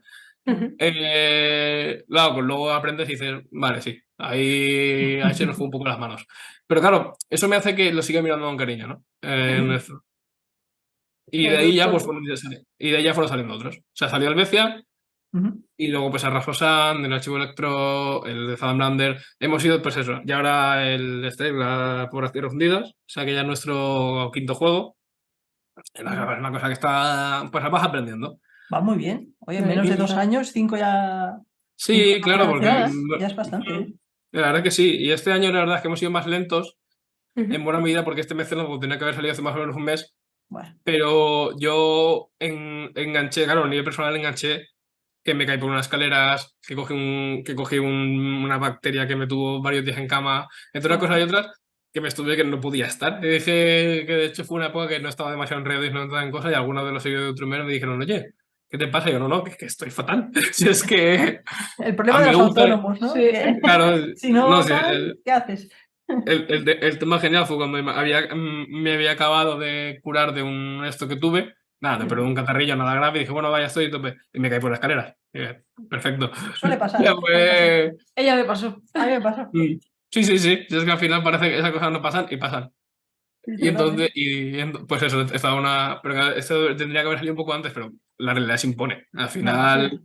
Claro, pues luego aprendes y dices, vale, sí, ahí se nos fue un poco las manos. Pero claro, eso me hace que lo siga mirando con cariño, ¿no? Y de ahí ya pues y de ahí ya fueron saliendo otros. O sea, salió el Becia y luego pues el Rasmussen, el Archivo Electro, el de Zadander. Hemos ido pues eso. Y ahora el la por las Tierras Hundidas. O sea que ya es nuestro quinto juego. Es una cosa que está, pues vas aprendiendo. Va muy bien. Oye, en menos de 2 años, 5 ya... Sí, claro, porque... Ya es bastante. La verdad que sí. Y este año la verdad es que hemos sido más lentos en buena medida porque este mecenas tenía que haber salido hace más o menos un mes. Bueno. Pero yo enganché, claro, a nivel personal enganché que me caí por unas escaleras, que cogí una bacteria que me tuvo varios días en cama, entre una cosa y otras, que me estuve que no podía estar. Y dije que de hecho fue una época que no estaba demasiado en redes, no estaba en cosas, y algunos de los seguidores de Ultramer me dijeron, oye, ¿qué te pasa? Y yo, no, que estoy fatal. Si es que... El problema de los autónomos, ¿no? Sí. Claro, si no, ¿qué haces? El tema genial fue cuando me había acabado de curar de esto que tuve, nada, pero un catarrillo nada grave, y dije, bueno, vaya, estoy a tope, y me caí por la escalera. Perfecto. Suele pasar. Ya fue... Ella me pasó. A mí me pasó. Sí. Es que al final parece que esas cosas no pasan y pasan. Y entonces, pues eso, estaba pero esto tendría que haber salido un poco antes, pero la realidad se impone. Al final,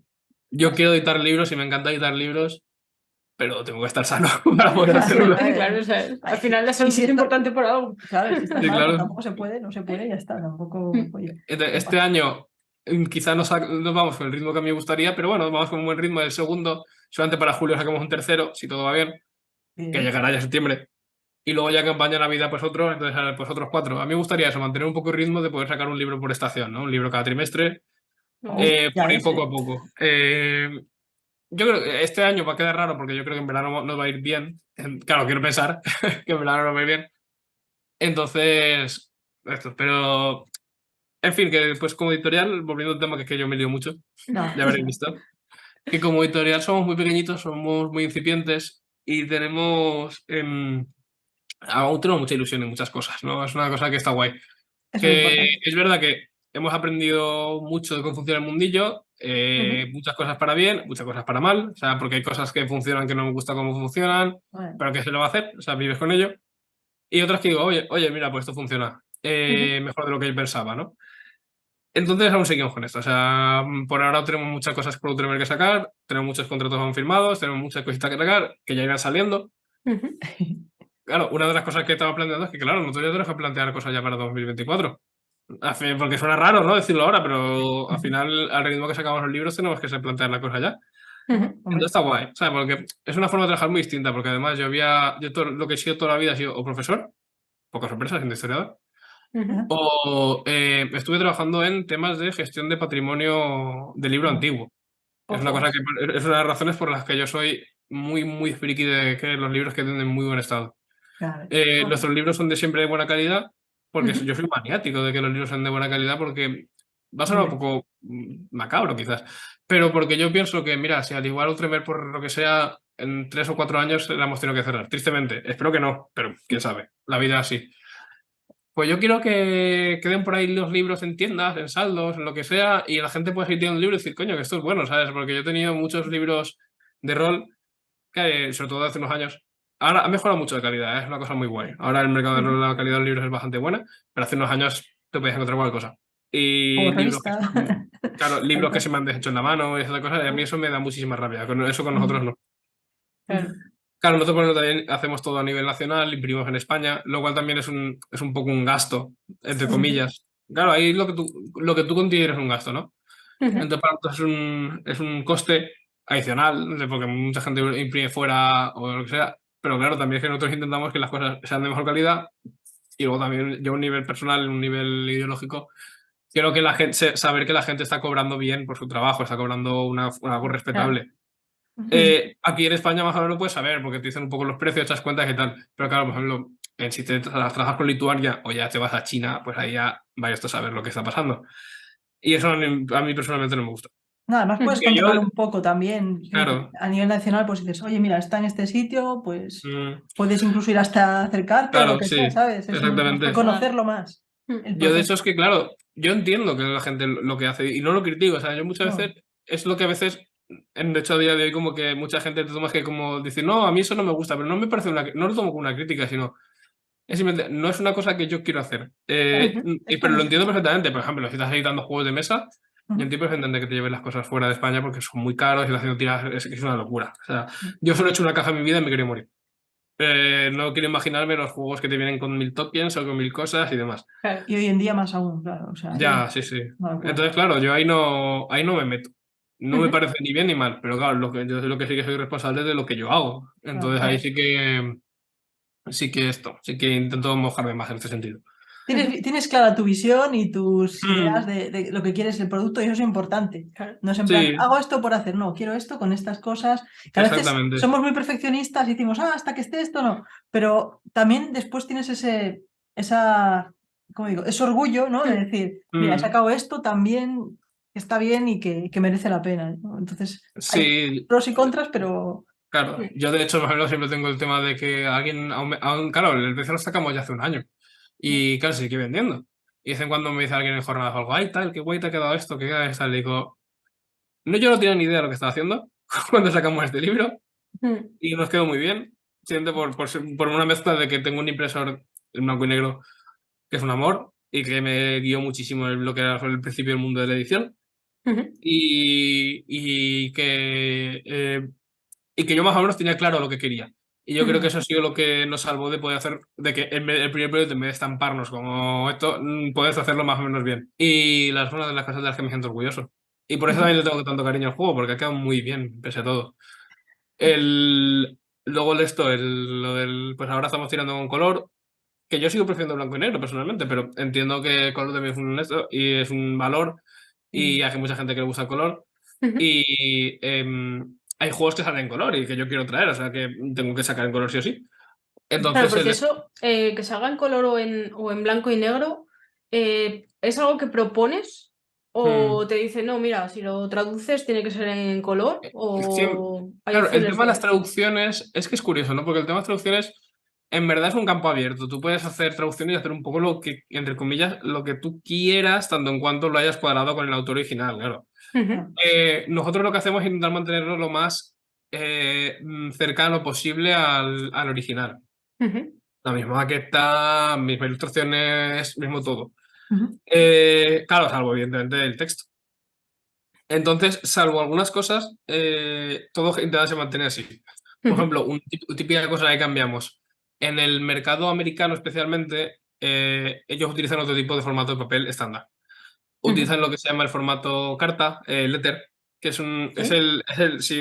yo quiero editar libros y me encanta editar libros, pero tengo que estar sano para poder hacerlo. Claro, o sea, al final la salud es importante por algo. Claro, si estás mal, claro. tampoco se puede, no se puede, ya está. Tampoco. Oye, este año quizá no vamos con el ritmo que a mí me gustaría, pero bueno, vamos con un buen ritmo del segundo. Solamente para julio sacamos un tercero, si todo va bien, que llegará ya en septiembre. Y luego ya campaña Navidad, pues otro, entonces pues otros 4. A mí me gustaría eso, mantener un poco el ritmo de poder sacar un libro por estación, ¿no? Un libro cada trimestre, por ir poco a poco. Yo creo que este año va a quedar raro porque yo creo que en verano no va a ir bien. Claro, quiero pensar que en verano no va a ir bien. Entonces, pero... En fin, que pues como editorial, volviendo al tema que es que yo me lío mucho, ya habréis visto, que como editorial somos muy pequeñitos, somos muy incipientes y aún tenemos mucha ilusión en muchas cosas, ¿no? Es una cosa que está guay. Es verdad que hemos aprendido mucho de cómo funciona el mundillo, muchas cosas para bien, muchas cosas para mal, o sea, porque hay cosas que funcionan que no me gusta cómo funcionan, pero que se lo va a hacer, o sea, vives con ello. Y otras que digo, oye, mira, pues esto funciona mejor de lo que yo pensaba, ¿no? Entonces aún seguimos con esto. O sea, por ahora tenemos muchas cosas por tener que sacar, tenemos muchos contratos aún firmados, tenemos muchas cositas que sacar que ya irán saliendo. Claro, una de las cosas que estaba planteando es que, claro, nosotros ya tenemos que plantear cosas ya para 2024. Porque suena raro, ¿no? Decirlo ahora, pero al final, al ritmo que sacamos los libros, tenemos que plantear la cosa ya. Entonces está guay, o sea, porque es una forma de trabajar muy distinta, porque además yo lo que he sido toda la vida ha sido o profesor, pocas sorpresas, siendo historiador, o estuve trabajando en temas de gestión de patrimonio de libro antiguo. Es una cosa que es una de las razones por las que yo soy muy, muy friki de que los libros queden en muy buen estado. Nuestros libros son de siempre de buena calidad, porque yo soy maniático de que los libros sean de buena calidad, porque va a sonar un poco macabro quizás, pero porque yo pienso que, mira, si al igual Outremer por lo que sea, en 3 o 4 años la hemos tenido que cerrar, tristemente. Espero que no, pero quién sabe, la vida es así. Pues yo quiero que queden por ahí los libros en tiendas, en saldos, en lo que sea, y la gente puede ir teniendo un libro y decir, coño, que esto es bueno, ¿sabes? Porque yo he tenido muchos libros de rol, que sobre todo hace unos años, ahora ha mejorado mucho de calidad, es una cosa muy guay. Ahora el mercado de rol, la calidad de los libros es bastante buena, pero hace unos años te podías encontrar cualquier cosa. Y libros que se me han deshecho en la mano y esas cosas, y a mí eso me da muchísima rabia. Eso con nosotros no. Claro, nosotros también hacemos todo a nivel nacional, imprimimos en España, lo cual también es un poco un gasto, entre comillas. Claro, ahí lo que tú consideres un gasto, ¿no? Entonces para nosotros es un coste adicional, porque mucha gente imprime fuera o lo que sea, pero claro, también es que nosotros intentamos que las cosas sean de mejor calidad y luego también yo a un nivel personal, un nivel ideológico, quiero que saber que la gente está cobrando bien por su trabajo, está cobrando algo respetable. Aquí en España más o menos lo puedes saber porque te dicen un poco los precios, te das cuenta y tal. Pero claro, por ejemplo, si te trabajas con Lituania o ya te vas a China, pues ahí ya vayas tú a saber lo que está pasando. Y eso a mí personalmente no me gusta. Nada más puedes Que yo, controlar un poco también. claro, A nivel nacional, pues dices, oye, mira, está en este sitio, pues mm, puedes incluso ir hasta acercarte o lo claro, que sea, sí, ¿sabes? Es exactamente. conocerlo más, el Yo de proceso. hecho es que, claro, yo entiendo que la gente lo que hace y no lo critico, o sea, yo muchas No. veces, es lo que a veces, de hecho a día de hoy como que mucha gente te toma que como decir, no, a mí eso no me gusta, pero no me parece no lo tomo como una crítica, sino es simplemente, no es una cosa que yo quiero hacer. Es Pero lo entiendo conocer. perfectamente, por ejemplo, si estás editando juegos de mesa, yo entiendo perfectamente que te lleves las cosas fuera de España porque son muy caros y estás haciendo tiras, es una locura. O sea, yo solo he hecho una caja en mi vida y me quería morir. No quiero imaginarme los juegos que te vienen con 1000 tokens o con 1000 cosas y demás. Y hoy en día más aún, claro. O sea, Ya, sí, sí. una locura. Entonces, claro, yo ahí no me meto. No me parece ni bien ni mal, pero claro, yo lo que sí que soy responsable de lo que yo hago. Entonces ahí sí que intento mojarme más en este sentido. Tienes clara tu visión y tus ideas Mm, de lo que quieres el producto y eso es importante. No es en plan, sí, hago esto por hacer, no, quiero esto con estas cosas. Que a veces exactamente. somos muy perfeccionistas y decimos, hasta que esté esto, no. Pero también después tienes ¿cómo digo? Ese orgullo, ¿no? De decir, mira, he Mm, sacado esto también, que está bien y que merece la pena, ¿no? Entonces, hay sí, pros y contras, pero... claro. Yo de hecho, por ejemplo, siempre tengo el tema de que claro, el PC lo sacamos ya hace un año. Y claro, se sigue vendiendo. Y de vez en cuando me dice alguien en jornadas o algo, ay, tal, qué guay te ha quedado esto, qué queda esta. Le digo, no, yo no tenía ni idea de lo que estaba haciendo cuando sacamos este libro. Y nos quedó muy bien. Siente por una mezcla de que tengo un impresor en blanco y negro que es un amor y que me guió muchísimo en lo que era el principio del mundo de la edición. Y que yo más o menos tenía claro lo que quería. Y yo creo que eso ha sido lo que nos salvó de poder hacer, de que el primer proyecto, en vez de estamparnos como esto, puedes hacerlo más o menos bien. Y las una de las cosas de las que me siento orgulloso. Y por eso también le tengo tanto cariño al juego, porque ha quedado muy bien, pese a todo. El, luego de esto, pues ahora estamos tirando con color, que yo sigo prefiriendo blanco y negro personalmente, pero entiendo que el color también es un, y es un valor y hay mucha gente que le gusta el color. Y hay juegos que salen en color y que yo quiero traer, o sea que tengo que sacar en color sí o sí. Claro, Entonces, porque eso, que salga en color o en blanco y negro, ¿es algo que propones? mm, ¿O te dicen, no, mira, si lo traduces tiene que ser en color? ¿O hay claro, el opciones tema de las de...? traducciones es que es curioso, ¿no? Porque el tema de las traducciones en verdad es un campo abierto. Tú puedes hacer traducciones y hacer un poco lo que, entre comillas, lo que tú quieras, tanto en cuanto lo hayas cuadrado con el autor original, claro. Nosotros lo que hacemos es intentar mantenerlo lo más cercano posible al original. La misma maqueta, mismas ilustraciones, mismo todo. Claro, salvo evidentemente el texto. Entonces, salvo algunas cosas, todo intenta se mantener así. Por ejemplo, típica cosa que cambiamos. En el mercado americano especialmente, ellos utilizan otro tipo de formato de papel estándar. Utilizan lo que se llama el formato carta, letter, que si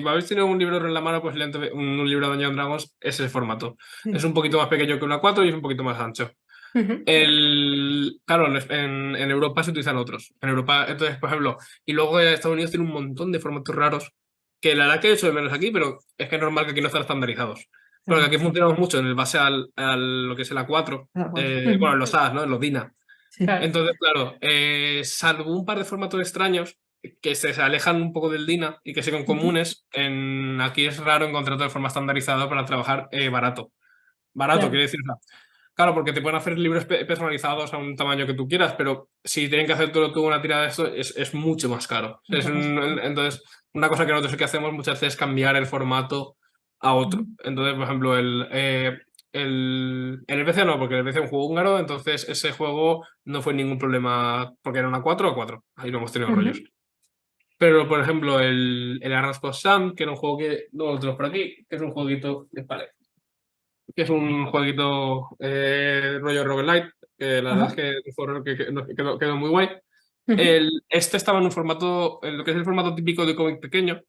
habéis tenido un libro en la mano, pues un libro de Dungeons and Dragons es el formato. Es un poquito más pequeño que una 4 y es un poquito más ancho. Claro, en Europa se utilizan otros. En Europa, entonces, por ejemplo, y luego Estados Unidos tiene un montón de formatos raros que la verdad que he hecho de menos aquí, pero es que es normal que aquí no estén estandarizados. Porque aquí funcionamos mucho en el base lo que es el A4, bueno, en los AS, ¿no? En los DINA. Claro. Entonces, claro, salvo un par de formatos extraños que se alejan un poco del DINA y que son comunes, aquí es raro encontrar de forma estandarizada para trabajar barato. Barato, Claro. quiere decir, claro, porque te pueden hacer libros personalizados a un tamaño que tú quieras, pero si tienen que hacer todo tú una tirada de esto, es mucho más caro. Entonces, una cosa que nosotros sí que hacemos muchas veces es cambiar el formato a otro. Entonces, por ejemplo, el BC no, porque el BC es un juego húngaro, entonces ese juego no fue ningún problema, porque era una 4 a 4. Ahí no hemos tenido rollos. Pero, por ejemplo, el Arras Post Sam, que era un juego que no lo tenemos por aquí, que es un jueguito de vale, que es un jueguito rollo roguelite, que la verdad es que quedó muy guay. Este estaba en un formato, en lo que es el formato típico de cómic pequeño,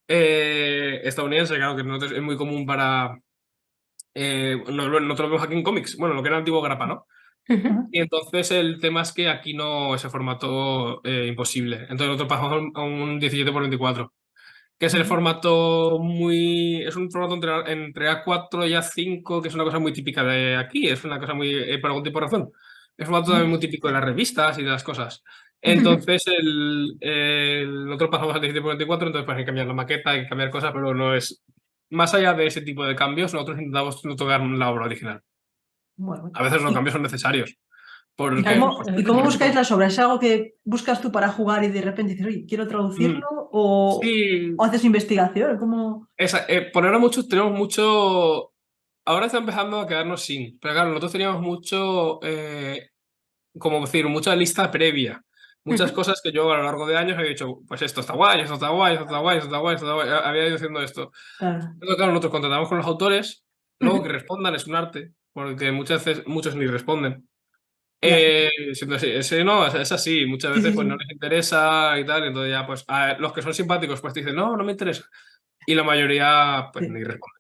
estadounidense, claro, que no es muy común para... no te lo vemos aquí en cómics, bueno, lo que era el antiguo grapa, ¿no? Y entonces el tema es que aquí no, ese formato imposible. Entonces nosotros pasamos a un 17 por 24. que es el formato muy... Es un formato entre A4 y A5, que es una cosa muy típica de aquí, es una cosa muy... por algún tipo de razón. Es un formato también muy típico de las revistas y de las cosas. Entonces, nosotros pasamos al 16 por 24, entonces pues hay que cambiar la maqueta, hay que cambiar cosas, pero no es... Más allá de ese tipo de cambios, nosotros intentamos no tocar la obra original. Bueno. A veces los cambios son necesarios. ¿Y cómo buscáis la las obras? ¿Es algo que buscas tú para jugar y de repente dices, oye, quiero traducirlo? Sí, ¿O haces investigación? ¿Cómo? por ahora tenemos mucho... Ahora está empezando a quedarnos sin. Pero claro, nosotros teníamos mucho, como decir, mucha lista previa. Muchas cosas que yo a lo largo de años he dicho, pues esto está guay, esto está guay, esto está guay, esto está guay, esto está guay. Había ido haciendo esto. Claro. Entonces, claro, nosotros contratamos con los autores, luego que respondan es un arte, porque muchas veces muchos ni responden. Ya. Siendo así, no, es así, muchas Sí, veces sí, pues no sí. les interesa y tal, y entonces ya pues los que son simpáticos pues te dicen, no, no me interesa. Y la mayoría pues Sí. ni responde.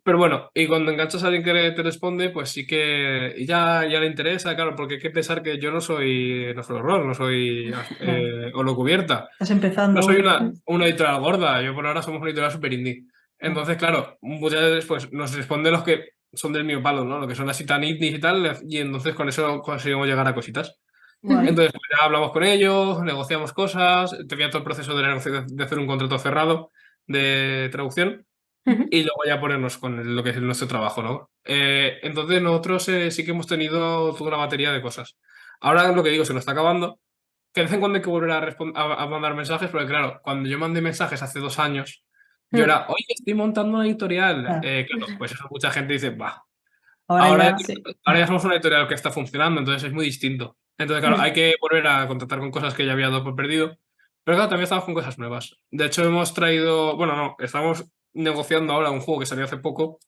Pero bueno, y cuando enganchas a alguien que te responde, pues sí que ya le interesa, claro, porque hay que pensar que yo no soy horror, no soy Claro. Holo Cubierta, Estás no empezando soy aún. una editorial gorda, yo por ahora somos una editorial super indie. Ah, Entonces, claro, muchas veces pues nos responden los que son del mío palo, ¿no? Los que son así tan indies y tal, y entonces con eso conseguimos llegar a cositas. guay. Entonces, pues, ya hablamos con ellos, negociamos cosas, tenía todo el proceso de, de hacer un contrato cerrado de traducción y luego ya ponernos con lo que es nuestro trabajo, ¿no? Entonces nosotros sí que hemos tenido toda una batería de cosas. Ahora lo que digo, se nos está acabando, que de vez en cuando hay que volver a mandar mensajes, porque claro, cuando yo mandé mensajes hace 2 años, yo era, oye, estoy montando una editorial. Claro. Claro, pues eso mucha gente dice, bah, Ahora ahora, ya. Sí. ahora ya somos una editorial que está funcionando, entonces es muy distinto. Entonces, claro, hay que volver a contactar con cosas que ya había dado por perdido. Pero claro, también estamos con cosas nuevas. De hecho, hemos traído, bueno, no, estamos negociando ahora un juego que salió hace poco.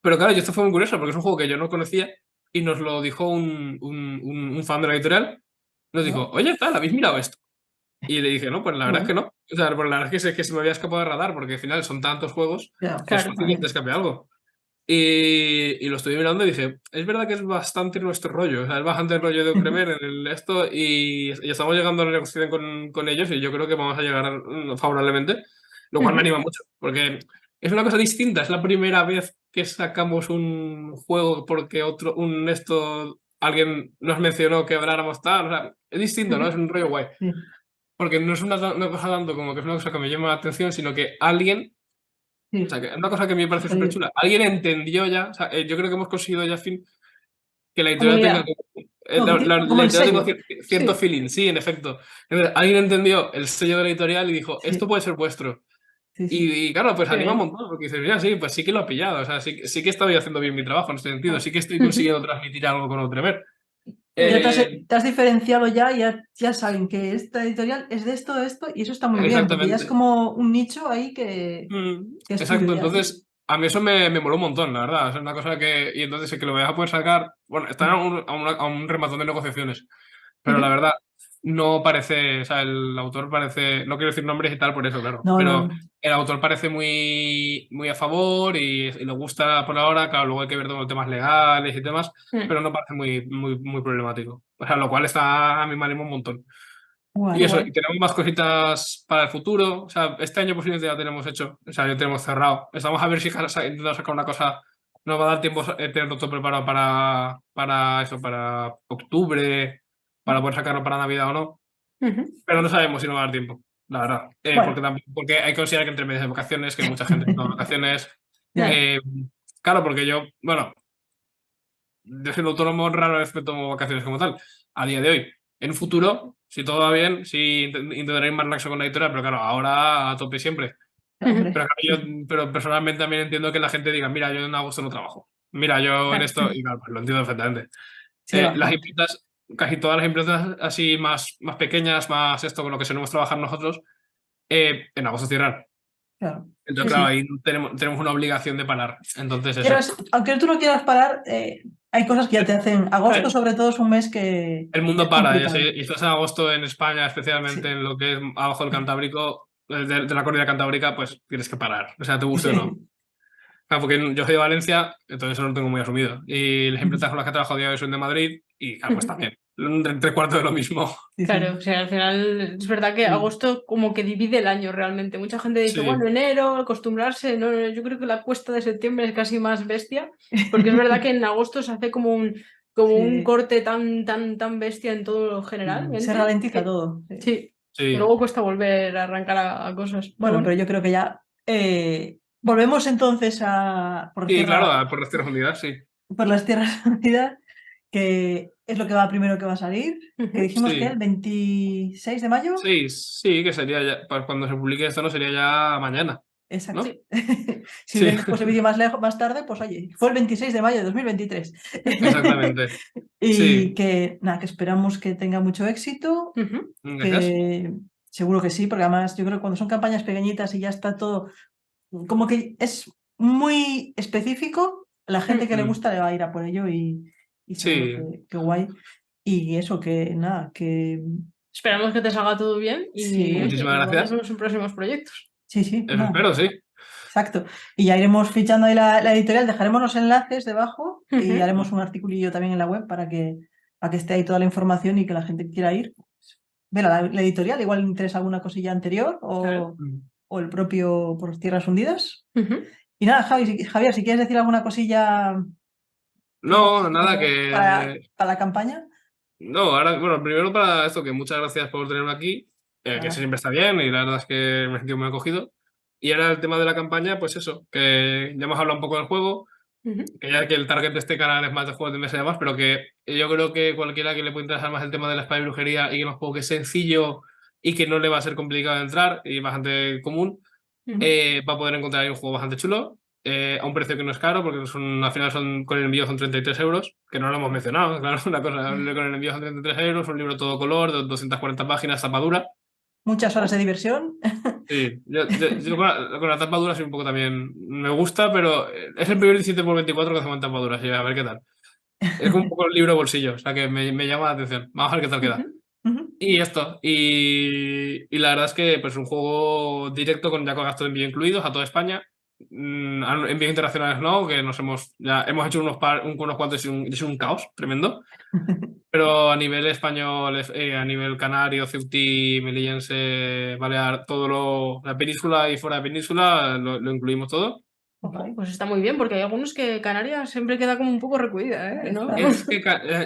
Pero claro, y esto fue muy curioso porque es un juego que yo no conocía y nos lo dijo un fan de la editorial. Nos dijo, oye, tal, ¿habéis mirado esto? Y le dije, no, pues la verdad es que Bueno, no. O sea, pues la verdad es que se me había escapado de radar porque al final son tantos juegos ya. que es Claro. fácil que te escape algo. Y lo estuve mirando y dije, es verdad que es bastante nuestro rollo, o sea, es bastante el rollo de Ocremer en esto y estamos llegando a la negociación con ellos y yo creo que vamos a llegar favorablemente, lo cual me anima mucho, porque es una cosa distinta, es la primera vez que sacamos un juego porque alguien nos mencionó que habláramos tal, o sea, es distinto, ¿no? Es un rollo guay, Sí, porque no es una cosa tanto como que es una cosa que me llama la atención, sino que alguien o sí. sea, que es una cosa que me parece súper chula. Alguien entendió ya, o sea, yo creo que hemos conseguido ya al fin que la editorial tenga, Comunidad. No, la como el editorial tenga sello. cierto Sí. feeling, sí, en efecto. Entonces, alguien entendió el sello de la editorial y dijo, esto Sí, puede ser vuestro. sí, sí. Y claro, pues Qué anima un bien. montón, porque dices, mira, sí, pues sí que lo ha pillado, o sea, sí que estoy haciendo bien mi trabajo en este sentido, sí que estoy consiguiendo transmitir algo con Outremer. Ya Eh, te has diferenciado y ya saben que esta editorial es de esto, y eso está muy bien, porque ya es exactamente. como un nicho ahí que es tuyo Exacto, ya. entonces a mí eso me moló un montón, la verdad. Es una cosa que. Y entonces el que lo vayas a poder sacar. Bueno, están a un rematón de negociaciones, pero la verdad no parece. O sea, el autor parece. No quiero decir nombres y tal por eso, claro. No, no, Pero no. el autor parece muy, muy a favor y le gusta por ahora. Claro, luego hay que ver todos los temas legales y demás, pero no parece muy, muy, muy problemático. O sea, lo cual está a mí me anima un montón. Y Guay. Qué eso, guay. y tenemos más cositas para el futuro. O sea, este año posiblemente ya tenemos hecho. O sea, ya tenemos cerrado. Estamos a ver si intentamos sacar una cosa. Nos va a dar tiempo tenerlo todo preparado para eso, para octubre, para poder sacarlo para Navidad o no. Pero no sabemos si nos va a dar tiempo, la verdad. Bueno, Porque hay que considerar que entre medias de vacaciones, que mucha gente está de vacaciones. ya. eh, claro, porque yo siendo autónomo rara vez me tomo vacaciones como tal, a día de hoy. En un futuro, si todo va bien, sí intentaré ir más laxo con la editorial, pero claro, ahora a tope siempre. Hombre, Pero, sí, claro, pero personalmente también entiendo que la gente diga, mira, yo en agosto no trabajo. Mira, yo en Claro. esto, y claro, pues lo entiendo perfectamente. sí, Las va. empresas, casi todas las empresas así más pequeñas, más esto con lo que solemos trabajar nosotros, en agosto cierran. Claro. Entonces, claro, ahí tenemos una obligación de parar. Entonces, Pero eso. aunque tú no quieras parar, hay cosas que ya te hacen. Agosto, Claro. sobre todo, es un mes que El mundo es para, ya complicado. sé, y estás en agosto en España, especialmente Sí, en lo que es abajo del Cantábrico, de la cordillera Cantábrica, pues tienes que parar, o sea, te guste o no. sí. Claro, porque yo soy de Valencia, entonces eso no lo tengo muy asumido. Y las empresas con las que he trabajado a día de hoy son de Madrid y claro, pues también. Tres cuartos de lo mismo. Sí, sí. Claro, o sea, al final es verdad que Sí. agosto como que divide el año realmente. Mucha gente dice, Sí. bueno, enero, acostumbrarse. No, no, yo creo que la cuesta de septiembre es casi más bestia, porque es verdad que en agosto se hace como un Sí. corte tan bestia en todo lo generalmente. Se ralentiza que- todo. Sí. Sí, Sí. y luego cuesta volver a arrancar a cosas. Bueno, Pero pero yo creo que ya volvemos entonces a Y claro, por las Tierras Unidas, sí. por las Tierras Unidas, que es lo que va primero que va a salir, que Ujú. dijimos Sí. que el 26 de mayo. Sí, que sería ya, pues cuando se publique esto no sería ya mañana. Exacto. ¿no? Sí. Si Sí. veis pues, el vídeo más tarde, pues oye, fue el 26 de mayo de 2023. Exactamente. Y Sí. que nada, que esperamos que tenga mucho éxito, Ujú. Gracias. que seguro que sí, porque además yo creo que cuando son campañas pequeñitas y ya está todo, como que es muy específico, la gente que le Mm. gusta le va a ir a por ello y seguro Sí. que guay. Y eso, que nada, que Esperamos que te salga todo bien y sí, oye, Muchísimas nos gracias. vemos en próximos proyectos. sí, Eso nada. espero, sí. Exacto. Y ya iremos fichando ahí la editorial, dejaremos los enlaces debajo y Ujú. haremos un articulillo también en la web para que esté ahí toda la información y que la gente que quiera ir, pues, ver la editorial, igual le interesa alguna cosilla anterior Claro. o el propio por Tierras Hundidas. Ujú. Y nada, Javier, si quieres decir alguna cosilla No, nada, para la campaña. No, ahora, bueno, primero para esto, que muchas gracias por tenerme aquí, que Nada. siempre está bien y la verdad es que me he sentido muy acogido. Y ahora el tema de la campaña, pues eso, que ya hemos hablado un poco del juego, Ujú. que ya que el target de este canal es más de juegos de mesa y demás, pero que yo creo que cualquiera que le pueda interesar más el tema de la espada y brujería y que es un juego que es sencillo y que no le va a ser complicado de entrar y bastante común, Ujú. va a poder encontrar ahí un juego bastante chulo, a un precio que no es caro, porque al final con el envío son 33 euros, que no lo hemos mencionado, claro, una cosa, con el envío son 33 euros, un libro todo color, de 240 páginas, tapadura. Muchas horas de diversión. Sí, yo con la tapadura sí un poco también me gusta, pero es el primer 17x24 que hacemos en tapadura, así a ver qué tal. Es como un poco el libro bolsillo, o sea que me llama la atención. Vamos a ver qué tal queda. Ujú. Ujú. Y esto, y la verdad es que pues un juego directo ya con gastos de envío incluidos a toda España. Envíos internacionales no, que ya hemos hecho unos cuantos y es un caos tremendo. Pero a nivel español, a nivel canario, ceutí, melillense, balear, la península y fuera de península lo incluimos todo. Guay. Pues está muy bien, porque hay algunos que Canarias siempre queda como un poco recluida, ¿eh? ¿No? Es que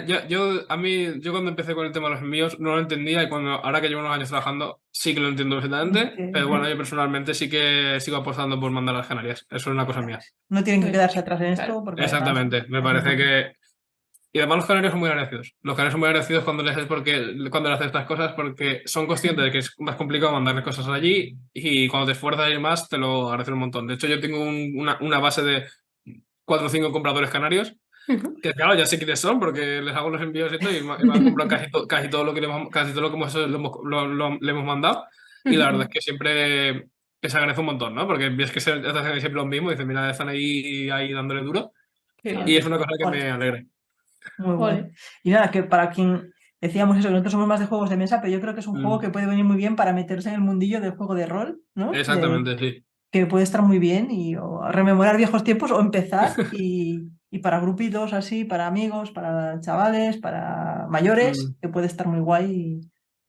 yo cuando empecé con el tema de los envíos no lo entendía y ahora que llevo unos años trabajando sí que lo entiendo perfectamente, pero bueno, yo personalmente sí que sigo apostando por mandar a las Canarias. Eso es una cosa mía. No tienen que Pues, quedarse atrás en claro. esto porque además Exactamente, me es parece importante. que... Y además los canarios son muy agradecidos. Los canarios son muy agradecidos cuando les haces estas cosas porque son conscientes de que es más complicado mandarles cosas allí y cuando te esfuerzas a ir más te lo agradecen un montón. De hecho, yo tengo una base de 4 o 5 compradores canarios Ujú. que claro, ya sé quiénes son porque les hago los envíos y esto y me han comprado casi todo lo que casi todo lo que le hemos mandado y la verdad es que siempre se agradece un montón, ¿no? Porque ves que hacen siempre lo mismo y dicen, mira, están ahí dándole duro Qué Ah, y bien. es una cosa que Ole, me alegra. muy guay. Ole. Y nada, que para quien decíamos eso, que nosotros somos más de juegos de mesa, pero yo creo que es un juego Mm, que puede venir muy bien para meterse en el mundillo del juego de rol, ¿no? Exactamente, sí. Que puede estar muy bien y o rememorar viejos tiempos o empezar y para grupitos así, para amigos, para chavales, para mayores, Mm, que puede estar muy guay y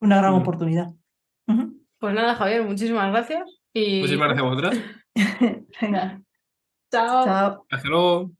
una gran mm. oportunidad. Ujú. Pues nada, Javier, muchísimas gracias. Y Muchísimas gracias a vosotras. Venga, chao. chao. Hasta luego.